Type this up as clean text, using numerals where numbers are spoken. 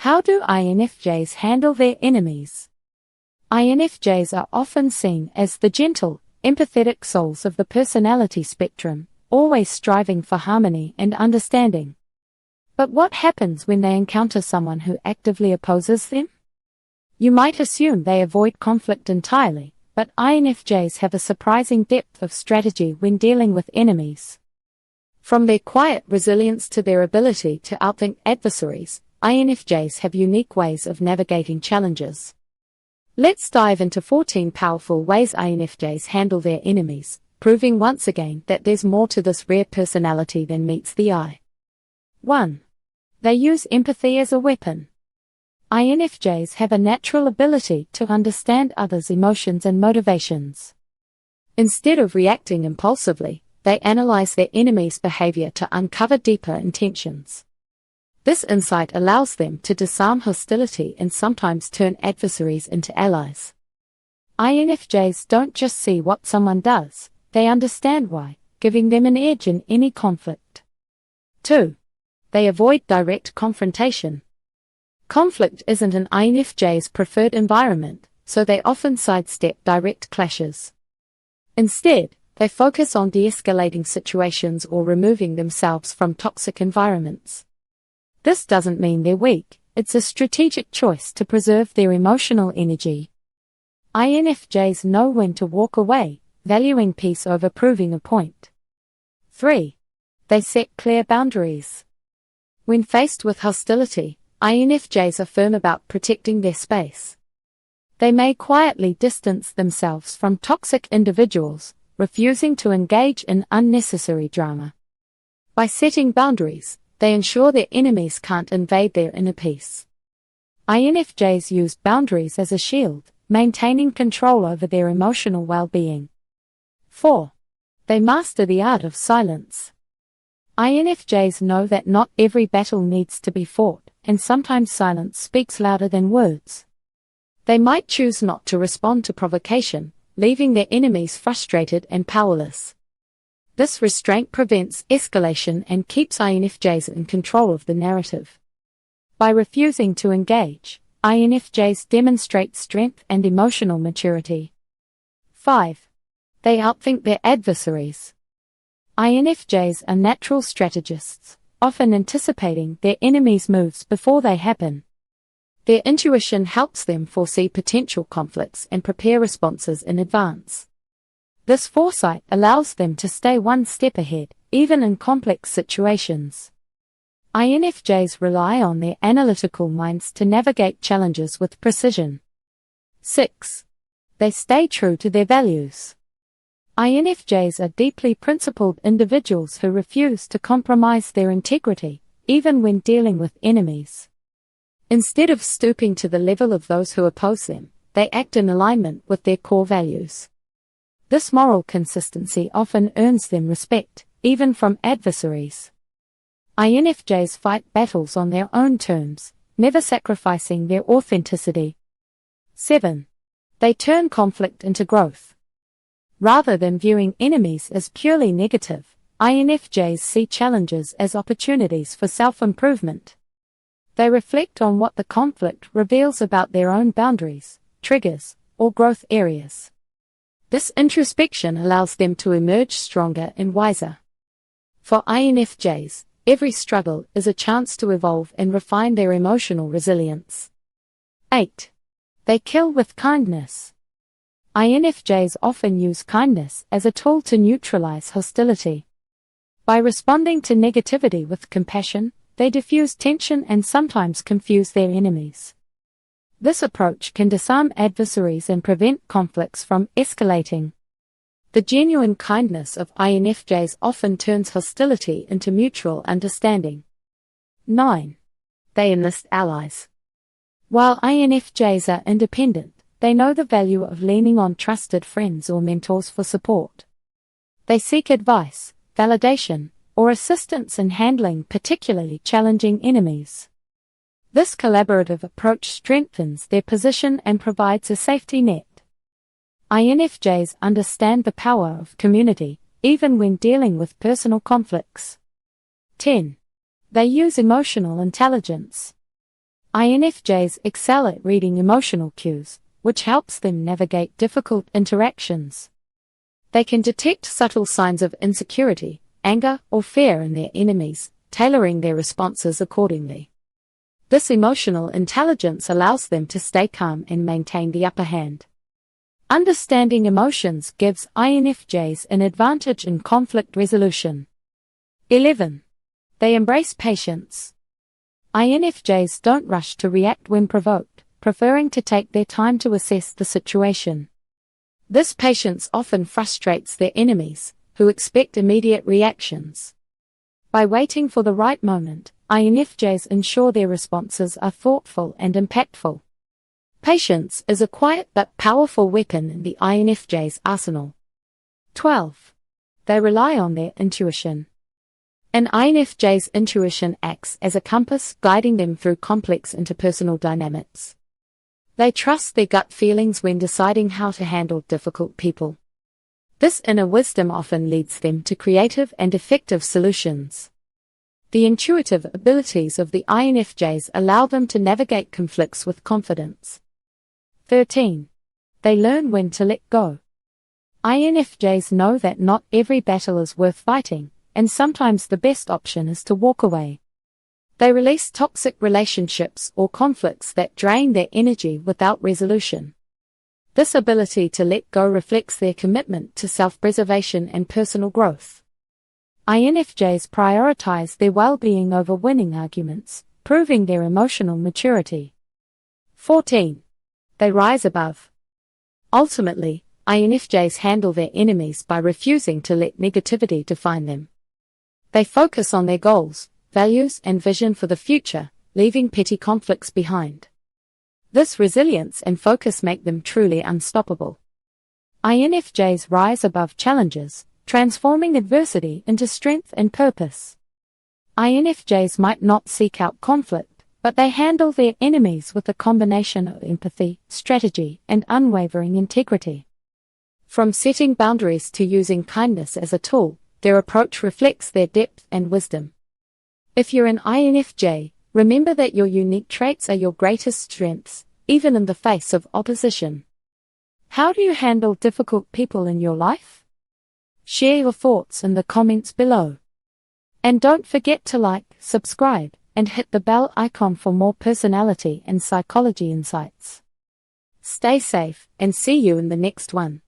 How do INFJs handle their enemies? INFJs are often seen as the gentle, empathetic souls of the personality spectrum, always striving for harmony and understanding. But what happens when they encounter someone who actively opposes them? You might assume they avoid conflict entirely, but INFJs have a surprising depth of strategy when dealing with enemies. From their quiet resilience to their ability to outthink adversaries, INFJs have unique ways of navigating challenges. Let's dive into 14 powerful ways INFJs handle their enemies, proving once again that there's more to this rare personality than meets the eye. 1. They use empathy as a weapon. INFJs have a natural ability to understand others' emotions and motivations. Instead of reacting impulsively, they analyze their enemy's behavior to uncover deeper intentions. This insight allows them to disarm hostility and sometimes turn adversaries into allies. INFJs don't just see what someone does, they understand why, giving them an edge in any conflict. 2. They avoid direct confrontation. Conflict isn't an INFJ's preferred environment, so they often sidestep direct clashes. Instead, they focus on de-escalating situations or removing themselves from toxic environments. This doesn't mean they're weak, it's a strategic choice to preserve their emotional energy. INFJs know when to walk away, valuing peace over proving a point. 3. They set clear boundaries. When faced with hostility, INFJs are firm about protecting their space. They may quietly distance themselves from toxic individuals, refusing to engage in unnecessary drama. By setting boundaries, they ensure their enemies can't invade their inner peace. INFJs use boundaries as a shield, maintaining control over their emotional well-being. 4. They master the art of silence. INFJs know that not every battle needs to be fought, and sometimes silence speaks louder than words. They might choose not to respond to provocation, leaving their enemies frustrated and powerless. This restraint prevents escalation and keeps INFJs in control of the narrative. By refusing to engage, INFJs demonstrate strength and emotional maturity. 5. They outthink their adversaries. INFJs are natural strategists, often anticipating their enemies' moves before they happen. Their intuition helps them foresee potential conflicts and prepare responses in advance. This foresight allows them to stay one step ahead, even in complex situations. INFJs rely on their analytical minds to navigate challenges with precision. 6. They stay true to their values. INFJs are deeply principled individuals who refuse to compromise their integrity, even when dealing with enemies. Instead of stooping to the level of those who oppose them, they act in alignment with their core values. This moral consistency often earns them respect, even from adversaries. INFJs fight battles on their own terms, never sacrificing their authenticity. 7. They turn conflict into growth. Rather than viewing enemies as purely negative, INFJs see challenges as opportunities for self-improvement. They reflect on what the conflict reveals about their own boundaries, triggers, or growth areas. This introspection allows them to emerge stronger and wiser. For INFJs, every struggle is a chance to evolve and refine their emotional resilience. 8. They kill with kindness. INFJs often use kindness as a tool to neutralize hostility. By responding to negativity with compassion, they diffuse tension and sometimes confuse their enemies. This approach can disarm adversaries and prevent conflicts from escalating. The genuine kindness of INFJs often turns hostility into mutual understanding. 9. They enlist allies. While INFJs are independent, they know the value of leaning on trusted friends or mentors for support. They seek advice, validation, or assistance in handling particularly challenging enemies. This collaborative approach strengthens their position and provides a safety net. INFJs understand the power of community, even when dealing with personal conflicts. 10. They use emotional intelligence. INFJs excel at reading emotional cues, which helps them navigate difficult interactions. They can detect subtle signs of insecurity, anger, or fear in their enemies, tailoring their responses accordingly. This emotional intelligence allows them to stay calm and maintain the upper hand. Understanding emotions gives INFJs an advantage in conflict resolution. 11. They embrace patience. INFJs don't rush to react when provoked, preferring to take their time to assess the situation. This patience often frustrates their enemies, who expect immediate reactions. By waiting for the right moment, INFJs ensure their responses are thoughtful and impactful. Patience is a quiet but powerful weapon in the INFJ's arsenal. 12. They rely on their intuition. An INFJ's intuition acts as a compass, guiding them through complex interpersonal dynamics. They trust their gut feelings when deciding how to handle difficult people. This inner wisdom often leads them to creative and effective solutions. The intuitive abilities of the INFJs allow them to navigate conflicts with confidence. 13. They learn when to let go. INFJs know that not every battle is worth fighting, and sometimes the best option is to walk away. They release toxic relationships or conflicts that drain their energy without resolution. This ability to let go reflects their commitment to self-preservation and personal growth. INFJs prioritize their well-being over winning arguments, proving their emotional maturity. 14. They rise above. Ultimately, INFJs handle their enemies by refusing to let negativity define them. They focus on their goals, values, and vision for the future, leaving petty conflicts behind. This resilience and focus make them truly unstoppable. INFJs rise above challenges, transforming adversity into strength and purpose. INFJs might not seek out conflict, but they handle their enemies with a combination of empathy, strategy, and unwavering integrity. From setting boundaries to using kindness as a tool, their approach reflects their depth and wisdom. If you're an INFJ, remember that your unique traits are your greatest strengths, even in the face of opposition. How do you handle difficult people in your life? Share your thoughts in the comments below. And don't forget to like, subscribe, and hit the bell icon for more personality and psychology insights. Stay safe, and see you in the next one.